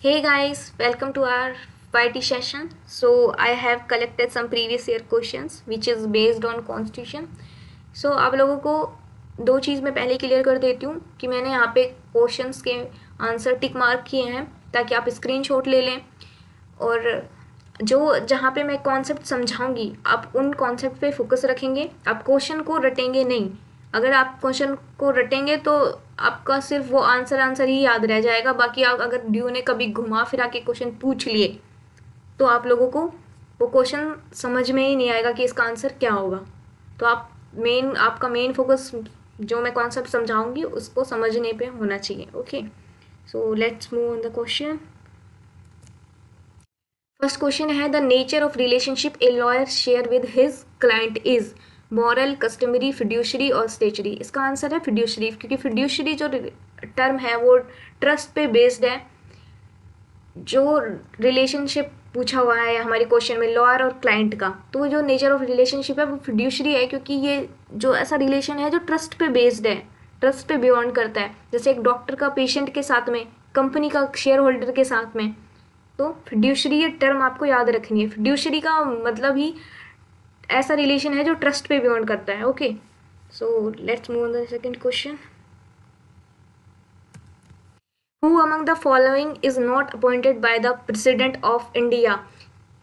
Hey guys, welcome to our YT session. So I have collected some previous year questions which is based on constitution. So आप लोगों को दो चीज़ मैं पहले clear कर देती हूँ कि मैंने यहाँ पे क्वेश्चंस के आंसर टिक मार्क किए हैं ताकि आप स्क्रीनशॉट ले लें और जो जहाँ पे मैं कॉन्सेप्ट समझाऊंगी आप उन कॉन्सेप्ट पे फोकस रखेंगे, आप क्वेश्चन को रटेंगे नहीं। अगर आप क्वेश्चन को रटेंगे तो आपका सिर्फ वो आंसर ही याद रह जाएगा। बाकी आप अगर ड्यू ने कभी घुमा फिरा के क्वेश्चन पूछ लिए तो आप लोगों को वो क्वेश्चन समझ में ही नहीं आएगा कि इसका आंसर क्या होगा। तो आपका मेन फोकस जो मैं कॉन्सेप्ट समझाऊंगी उसको समझने पे होना चाहिए। Okay, so let's move on the question. First question है the nature of relationship a lawyer share with his client is moral, customary, fiduciary और स्टेचरी। इसका आंसर है फिड्यूशरी, क्योंकि फिड्यूशरी जो टर्म है वो ट्रस्ट पे बेस्ड है। जो रिलेशनशिप पूछा हुआ है हमारे क्वेश्चन में लॉयर और क्लाइंट का, तो जो नेचर ऑफ रिलेशनशिप है वो फिड्यूशरी है, क्योंकि ये जो ऐसा रिलेशन है जो ट्रस्ट पे बेस्ड है, ट्रस्ट पे बियॉन्ड करता है। जैसे एक डॉक्टर का पेशेंट के साथ में, कंपनी का शेयर होल्डर के साथ में। तो फिड्यूशरी ये टर्म आपको याद रखनी है। फिड्यूशरी का मतलब ही ऐसा रिलेशन है जो ट्रस्ट पे बियॉन्ड करता है। Okay, so let's move on the second question. Who among the following is not appointed by the president of India.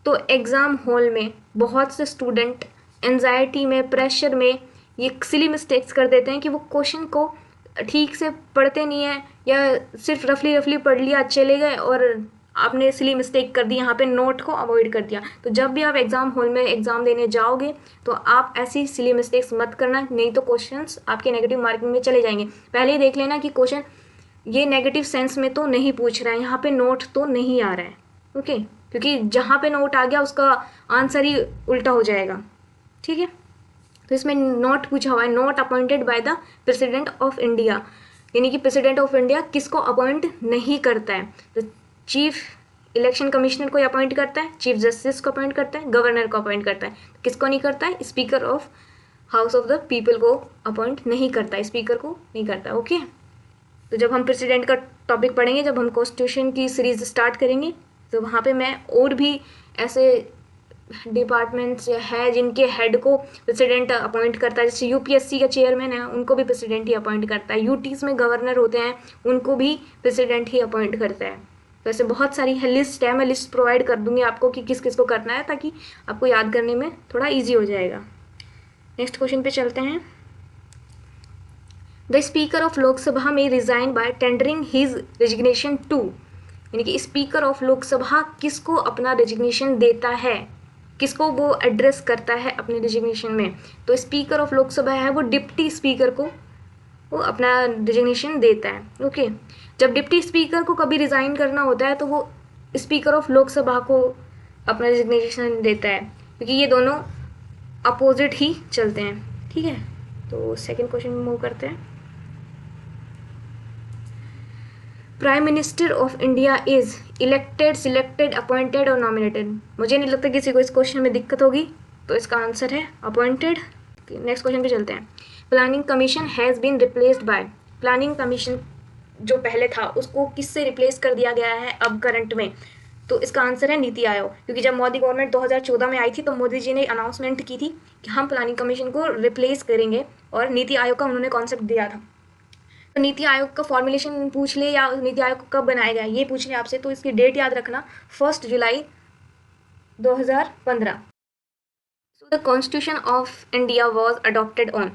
तो एग्जाम हॉल में बहुत से स्टूडेंट एंजाइटी में, प्रेशर में ये सिली मिस्टेक्स कर देते हैं कि वो क्वेश्चन को ठीक से पढ़ते नहीं है या सिर्फ रफली रफली पढ़ लिया, चले गए और आपने इसलिए मिस्टेक कर दी, यहाँ पे नोट को अवॉइड कर दिया। तो जब भी आप एग्जाम हॉल में एग्जाम देने जाओगे तो आप ऐसी सिली मिस्टेक्स मत करना, नहीं तो क्वेश्चंस आपके नेगेटिव मार्किंग में चले जाएंगे। पहले ही देख लेना कि क्वेश्चन ये नेगेटिव सेंस में तो नहीं पूछ रहा है, यहाँ पे नोट तो नहीं आ रहा है। ओके, क्योंकि जहाँ पे नोट आ गया उसका आंसर ही उल्टा हो जाएगा। ठीक है, तो इसमें नॉट पूछा हुआ है, not appointed by the president of India, यानी कि प्रेसिडेंट ऑफ इंडिया किसको अपॉइंट नहीं करता है। तो चीफ इलेक्शन कमिश्नर को अपॉइंट करता है, चीफ जस्टिस को अपॉइंट करता है, गवर्नर को अपॉइंट करता है। किसको नहीं करता है? Speaker of house of the people को अपॉइंट नहीं करता है, स्पीकर को नहीं करता। ओके, तो जब हम प्रेसिडेंट का टॉपिक पढ़ेंगे, जब हम कॉन्स्टिट्यूशन की सीरीज स्टार्ट करेंगे, तो वहाँ पे मैं और भी ऐसे डिपार्टमेंट्स है जिनके हेड को प्रेसिडेंट अपॉइंट करता है। जैसे यूपीएससी का चेयरमैन है, उनको भी प्रेसिडेंट ही अपॉइंट करता है। यूटीज़ में गवर्नर होते हैं, उनको भी प्रेसिडेंट ही अपॉइंट करता है। तो ऐसे बहुत सारी लिस्ट है, मैं लिस्ट प्रोवाइड कर दूंगी आपको कि किस किस को करना है, ताकि आपको याद करने में थोड़ा ईजी हो जाएगा। नेक्स्ट क्वेश्चन पे चलते हैं। द स्पीकर ऑफ लोकसभा में resign by tendering his resignation to, यानी कि स्पीकर ऑफ लोकसभा किसको अपना रेजिग्नेशन देता है, किसको वो एड्रेस करता है अपने रेजिग्नेशन में। तो स्पीकर ऑफ लोकसभा है वो डिप्टी स्पीकर को वो अपना रेजिग्नेशन देता है। ओके, जब डिप्टी स्पीकर को कभी रिज़ाइन करना होता है तो वो स्पीकर ऑफ लोकसभा को अपना रेजिग्नेशन देता है, क्योंकि ये दोनों अपोजिट ही चलते हैं। ठीक है, तो सेकंड क्वेश्चन में मूव करते हैं। Prime minister of India is elected, selected, appointed और नॉमिनेटेड। मुझे नहीं लगता किसी को इस क्वेश्चन में दिक्कत होगी, तो इसका आंसर है अपॉइंटेड। नेक्स्ट क्वेश्चन पे चलते हैं। Planning commission has been replaced by, planning commission जो पहले था उसको किससे रिप्लेस कर दिया गया है अब करंट में। तो इसका आंसर है नीति आयोग, क्योंकि जब मोदी गवर्नमेंट 2014 में आई थी तो मोदी जी ने अनाउंसमेंट की थी कि हम प्लानिंग कमीशन को रिप्लेस करेंगे, और नीति आयोग का उन्होंने कॉन्सेप्ट दिया था। तो नीति आयोग का फॉर्मुलेशन पूछ ले या नीति आयोग कब बनाया गया ये पूछ ले आपसे, तो इसकी डेट याद रखना, 1 जुलाई 2015। So the constitution of India was adopted on.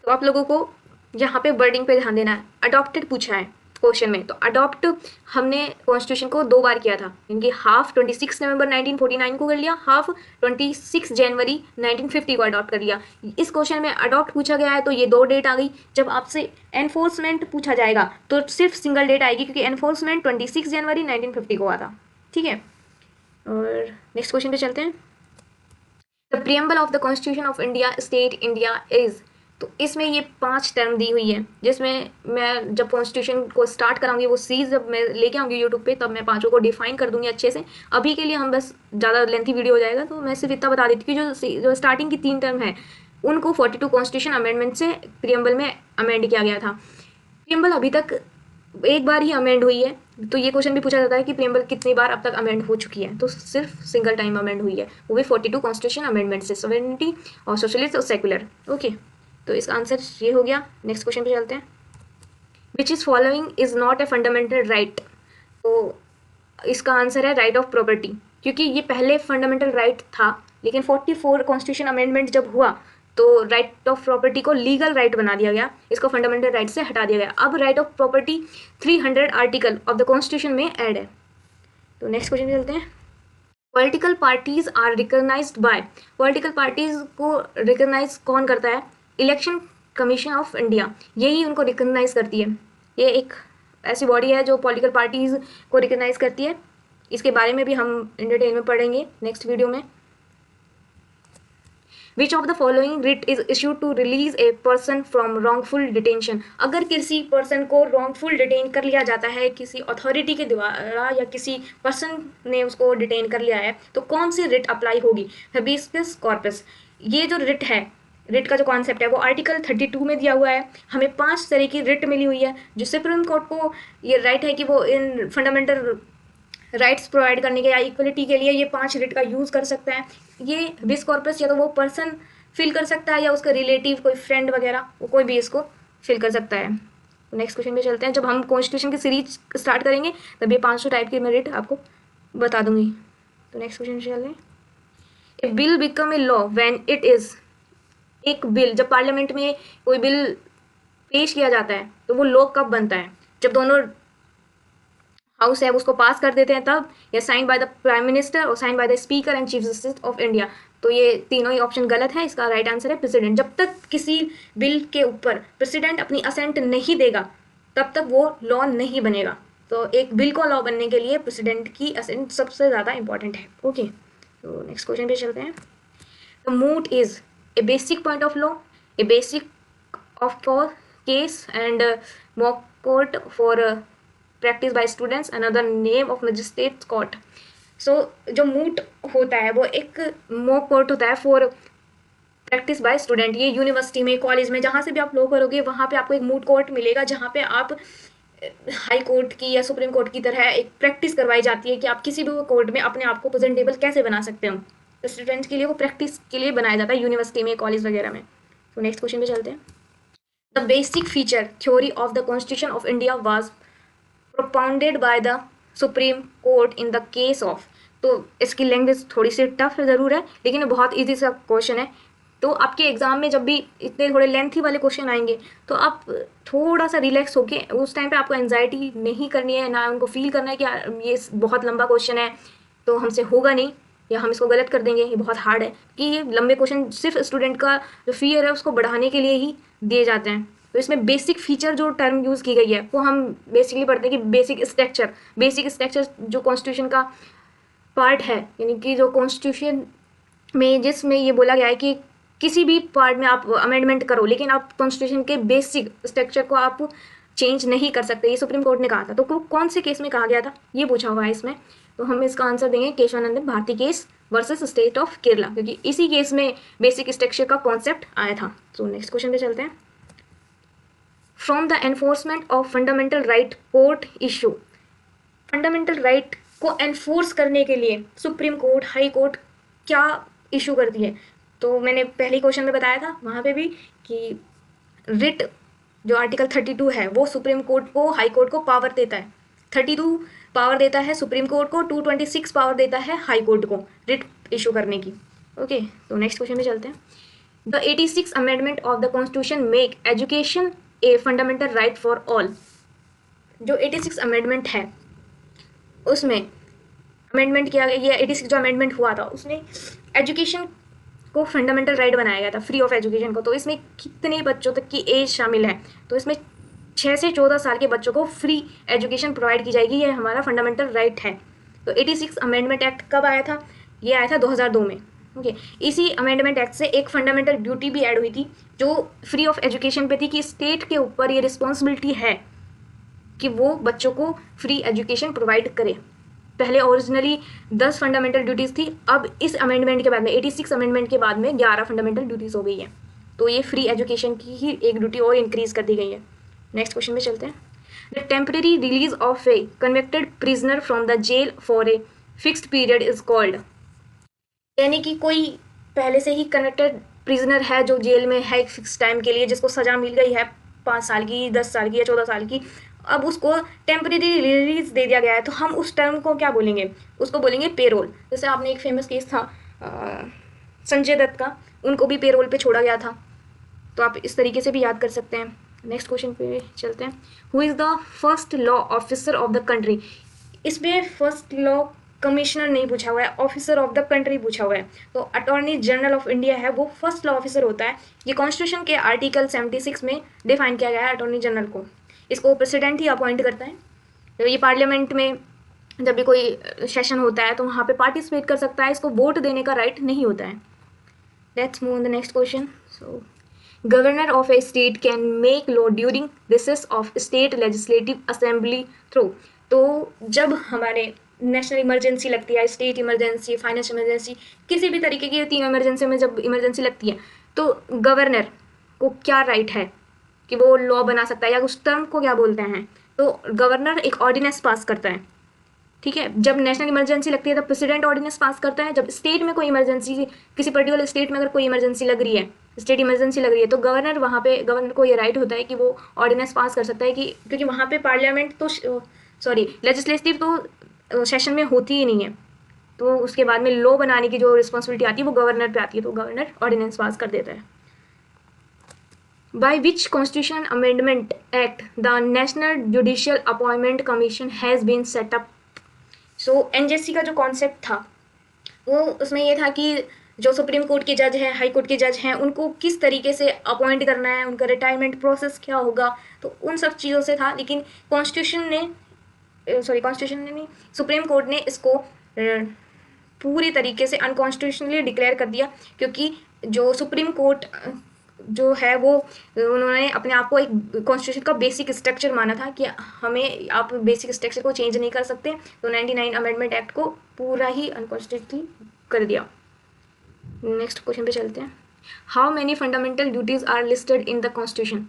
तो आप लोगों को यहाँ पे वर्डिंग पे ध्यान देना है। अडॉप्टेड पूछा है क्वेश्चन में, तो अडॉप्ट हमने कॉन्स्टिट्यूशन को 2 बार किया था, इनकी हाफ 26 नवंबर 1949 को कर लिया, हाफ 26 जनवरी 1950 को अडॉप्ट कर लिया। इस क्वेश्चन में अडॉप्ट पूछा गया है तो ये 2 डेट आ गई। जब आपसे एनफोर्समेंट पूछा जाएगा तो सिर्फ सिंगल डेट आएगी, क्योंकि एनफोर्समेंट 26 जनवरी 1950 को हुआ था। ठीक है, और नेक्स्ट क्वेश्चन पे चलते हैं। The preamble of the constitution of India state India is. तो इसमें ये 5 टर्म दी हुई है, जिसमें मैं जब कॉन्स्टिट्यूशन को स्टार्ट कराऊंगी वो सीरीज जब मैं लेके आऊँगी यूट्यूब पे, तब मैं 5 को डिफाइन कर दूंगी अच्छे से। अभी के लिए हम बस ज़्यादा लेंथी वीडियो हो जाएगा, तो मैं सिर्फ इतना बता देती हूँ कि जो स्टार्टिंग की 3 टर्म है उनको 42 कॉन्स्टिट्यूशन अमेंडमेंट से प्रियम्बल में अमेंड किया गया था। प्रियम्बल अभी तक एक बार ही अमेंड हुई है। तो ये क्वेश्चन भी पूछा जाता है कि प्रीएम्बल कितनी बार अब तक अमेंड हो चुकी है, तो सिर्फ सिंगल टाइम अमेंड हुई है, वो भी 42 कॉन्स्टिट्यूशन अमेंडमेंट से, 70 और सोशलिस्ट और सेकुलर। ओके, तो इसका आंसर ये हो गया। नेक्स्ट क्वेश्चन पे चलते हैं। Which is following is not a fundamental right. तो इसका आंसर है राइट ऑफ प्रॉपर्टी, क्योंकि ये पहले फंडामेंटल राइट था, लेकिन 44 कॉन्स्टिट्यूशन अमेंडमेंट जब हुआ तो राइट ऑफ प्रॉपर्टी को लीगल राइट बना दिया गया, इसको फंडामेंटल राइट से हटा दिया गया। अब right of property 300 article of the constitution में ऐड है। तो नेक्स्ट क्वेश्चन पे चलते हैं। Political parties are recognized by. Political parties को रिकॉग्नाइज कौन करता है? इलेक्शन कमीशन ऑफ इंडिया, यही उनको रिकॉग्नाइज करती है। ये एक ऐसी बॉडी है जो पॉलिटिकल पार्टीज को रिकॉग्नाइज करती है। इसके बारे में भी हम इन डिटेल में पढ़ेंगे नेक्स्ट वीडियो में। Which of the following writ is issued to release a person from wrongful detention. अगर किसी पर्सन को रॉन्गफुल डिटेन कर लिया जाता है किसी अथॉरिटी के द्वारा, या किसी पर्सन ने उसको डिटेन कर लिया है, तो कौन सी रिट अप्लाई होगी? Habeas corpus. ये जो रिट है, रिट का जो कॉन्सेप्ट है वो आर्टिकल 32 में दिया हुआ है। हमें 5 तरह की रिट मिली हुई है, जो सुप्रीम कोर्ट को ये राइट है कि वो इन फंडामेंटल राइट्स प्रोवाइड करने के या इक्वलिटी के लिए ये 5 रिट का यूज़ कर सकता है। ये हेबियस कॉर्पस या तो वो पर्सन फिल कर सकता है, या उसका रिलेटिव, कोई फ्रेंड वगैरह, वो कोई भी इसको फिल कर सकता है। तो नेक्स्ट क्वेश्चन पे चलते हैं। जब हम कॉन्स्टिट्यूशन की सीरीज स्टार्ट करेंगे तब ये 500 टाइप की मैं रिट आपको बता दूंगी। तो नेक्स्ट क्वेश्चन पे चलते हैं। A bill become a law when it is. एक बिल, जब पार्लियामेंट में कोई बिल पेश किया जाता है तो वो लॉ कब बनता है? जब दोनों हाउस है उसको पास कर देते हैं तब, या sign by the prime minister और sign by the speaker and chief justice of India. तो ये तीनों ही ऑप्शन गलत है, इसका राइट आंसर है प्रेसिडेंट। जब तक किसी बिल के ऊपर प्रेसिडेंट अपनी असेंट नहीं देगा तब तक वो लॉ नहीं बनेगा। तो एक बिल को लॉ बनने के लिए प्रेसिडेंट की असेंट सबसे ज़्यादा इंपॉर्टेंट है। ओके, तो नेक्स्ट क्वेश्चन पे चलते हैं। The moot is a basic point of law, a basic of case and mock court for practice by students, another name of magistrate court. So जो moot होता है वो एक मॉक कोर्ट होता है फॉर प्रैक्टिस बाय स्टूडेंट। ये university में, college में, जहाँ से भी आप लॉ करोगे वहाँ पे आपको एक मूट कोर्ट मिलेगा, जहाँ पे आप हाई कोर्ट की या सुप्रीम कोर्ट की तरह एक प्रैक्टिस करवाई जाती है कि आप किसी भी कोर्ट में अपने आप को प्रेजेंटेबल कैसे बना सकते हो। तो स्टूडेंट्स के लिए वो प्रैक्टिस के लिए बनाया जाता है यूनिवर्सिटी में, कॉलेज वगैरह में। तो नेक्स्ट क्वेश्चन पे चलते हैं। The basic feature theory of the constitution of India was propounded by the supreme court in the case of. तो इसकी लैंग्वेज थोड़ी सी टफ ज़रूर है, लेकिन बहुत ईजी सा क्वेश्चन है। तो आपके एग्जाम में जब भी इतने थोड़े लेंथी वाले क्वेश्चन आएंगे तो आप थोड़ा सा रिलैक्स होके, उस टाइम पे आपको एंजाइटी नहीं करनी है, ना उनको फील करना है कि यार ये बहुत लंबा क्वेश्चन है तो हमसे होगा नहीं, या हम इसको गलत कर देंगे, ये बहुत हार्ड है। कि ये लंबे क्वेश्चन सिर्फ स्टूडेंट का जो फियर है उसको बढ़ाने के लिए ही दिए जाते हैं। तो इसमें बेसिक फीचर जो टर्म यूज़ की गई है वो हम बेसिकली पढ़ते हैं कि बेसिक स्ट्रक्चर जो कॉन्स्टिट्यूशन का पार्ट है, यानी कि जो कॉन्स्टिट्यूशन में जिसमें ये बोला गया है कि किसी भी पार्ट में आप अमेंडमेंट करो, लेकिन आप कॉन्स्टिट्यूशन के बेसिक स्ट्रक्चर को आप चेंज नहीं कर सकते, ये सुप्रीम कोर्ट ने कहा था। तो कौन से केस में कहा गया था ये पूछा हुआ है इसमें। तो हम इसका आंसर देंगे Keshavanandan Bharati case versus state of Kerala, क्योंकि इसी केस में बेसिक स्ट्रक्चर का कॉन्सेप्ट आया था। तो नेक्स्ट क्वेश्चन पे चलते हैं। From the enforcement of fundamental right court issue. Fundamental right को एनफोर्स करने के लिए सुप्रीम कोर्ट, हाई कोर्ट क्या इशू करती है? तो मैंने पहले क्वेश्चन में बताया था वहाँ पे भी कि रिट जो आर्टिकल 32 है वो सुप्रीम कोर्ट को, हाई कोर्ट को पावर देता है। 32 पावर देता है सुप्रीम कोर्ट को, 226 पावर देता है हाई कोर्ट को रिट इशू करने की। ओके, तो नेक्स्ट क्वेश्चन में चलते हैं। The 86 amendment of the constitution make education a fundamental right for all. जो 86 अमेंडमेंट है उसमें अमेंडमेंट किया गया, ये 86 जो अमेंडमेंट हुआ था उसमें एजुकेशन को फंडामेंटल राइट बनाया गया था, फ्री ऑफ एजुकेशन को। तो इसमें कितने बच्चों तक की एज शामिल है? तो इसमें 6 से 14 साल के बच्चों को फ्री एजुकेशन प्रोवाइड की जाएगी, ये हमारा फंडामेंटल राइट है। तो 86 अमेंडमेंट एक्ट कब आया था? ये आया था 2002 में। ओके, इसी अमेंडमेंट एक्ट से एक फंडामेंटल ड्यूटी भी ऐड हुई थी जो फ्री ऑफ एजुकेशन पे थी, कि स्टेट के ऊपर ये रिस्पॉन्सिबिलिटी है कि वो बच्चों को फ्री एजुकेशन प्रोवाइड करे। पहले ओरिजिनली 10 फंडामेंटल ड्यूटीज़ थी, अब इस अमेंडमेंट के बाद में 86 अमेंडमेंट के बाद में 11 फंडामेंटल ड्यूटीज़ हो गई है। तो ये फ्री एजुकेशन की ही एक ड्यूटी और इंक्रीज़ कर दी गई है। नेक्स्ट क्वेश्चन में चलते हैं। The temporary release of a convicted prisoner from the jail for a fixed period is called. यानी कि कोई पहले से ही कन्विक्टेड प्रिजनर है जो जेल में है एक फिक्स टाइम के लिए, जिसको सजा मिल गई है 5 साल की, 10 साल की या 14 साल की, अब उसको टेम्परेरी रिलीज दे दिया गया है, तो हम उस टर्म को क्या बोलेंगे, उसको बोलेंगे पेरोल। जैसे आपने एक फेमस केस था संजय दत्त का, उनको भी पेरोल पे छोड़ा गया था, तो आप इस तरीके से भी याद कर सकते हैं। नेक्स्ट क्वेश्चन पे चलते हैं। Who is the first law officer of the country. इसमें फर्स्ट लॉ कमिश्नर नहीं पूछा हुआ है, ऑफिसर ऑफ द कंट्री पूछा हुआ है। तो अटॉर्नी जनरल ऑफ इंडिया है, वो फर्स्ट लॉ ऑफिसर होता है। ये कॉन्स्टिट्यूशन के आर्टिकल 76 में डिफाइन किया गया है अटॉर्नी जनरल को। इसको प्रेसिडेंट ही अपॉइंट करता है। तो ये पार्लियामेंट में जब भी कोई सेशन होता है तो वहाँ पे पार्टिसिपेट कर सकता है, इसको वोट देने का राइट नहीं होता है। Let's move on the next question. So governor of A state can make law during recess of state legislative assembly through. तो जब हमारे नेशनल इमरजेंसी लगती है, स्टेट इमरजेंसी, फाइनेंशियल इमरजेंसी, किसी भी तरीके की 3 इमरजेंसी में जब इमरजेंसी लगती है, तो गवर्नर को क्या राइट है कि वो लॉ बना सकता है, या उस टर्म को क्या बोलते हैं, तो गवर्नर एक ऑर्डिनेंस पास करता है। ठीक है, जब नेशनल इमरजेंसी लगती है तब प्रेसिडेंट ऑर्डिनेंस पास करता है। जब स्टेट में कोई इमरजेंसी, किसी पर्टिकुलर स्टेट में अगर कोई इमरजेंसी लग रही है, स्टेट इमरजेंसी लग रही है, तो गवर्नर वहाँ पे, गवर्नर को ये राइट होता है कि वो ऑर्डिनेंस पास कर सकता है, कि क्योंकि वहाँ पे पार्लियामेंट तो सॉरी लेजिस्लेटिव तो सेशन में होती ही नहीं है, तो उसके बाद में लॉ बनाने की जो रिस्पॉन्सिबिलिटी आती है वो गवर्नर पे आती है, तो गवर्नर ऑर्डिनेंस पास कर देता है। By which constitutional amendment act the National Judicial Appointment Commission has been set up? So NJC का जो कॉन्सेप्ट था वो उसमें ये था कि जो सुप्रीम कोर्ट के जज हैं, हाई कोर्ट के जज हैं, उनको किस तरीके से अपॉइंट करना है, उनका रिटायरमेंट प्रोसेस क्या होगा, तो उन सब चीज़ों से था। लेकिन कॉन्स्टिट्यूशन ने नहीं, सुप्रीम कोर्ट ने इसको पूरी तरीके से अनकॉन्स्टिट्यूशनली डिक्लेयर कर दिया, क्योंकि जो सुप्रीम कोर्ट जो है वो उन्होंने अपने आप को एक कॉन्स्टिट्यूशन का बेसिक स्ट्रक्चर माना था कि हमें आप बेसिक स्ट्रक्चर को चेंज नहीं कर सकते, तो 99 अमेंडमेंट एक्ट को पूरा ही अनकॉन्स्टिट्यूशनल कर दिया। नेक्स्ट क्वेश्चन पे चलते हैं। How many fundamental duties are listed in the constitution.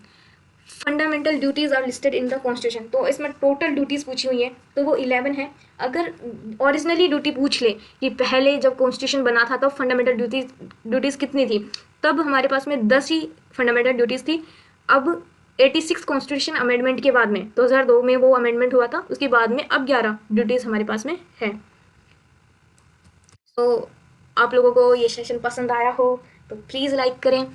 Fundamental duties are listed in the constitution, तो इसमें टोटल ड्यूटीज पूछी हुई है, तो वो 11 है। अगर ओरिजिनली ड्यूटी पूछ ले कि पहले जब कॉन्स्टिट्यूशन बना था तब फंडामेंटल ड्यूटीज कितनी थी, तब हमारे पास में 10 ही फंडामेंटल ड्यूटीज थी। अब 86 कॉन्स्टिट्यूशन अमेंडमेंट के बाद में 2002 में वो अमेंडमेंट हुआ था, उसके बाद में अब 11 ड्यूटीज हमारे पास में है। तो आप लोगों को ये सेशन पसंद आया हो तो प्लीज़ लाइक करें,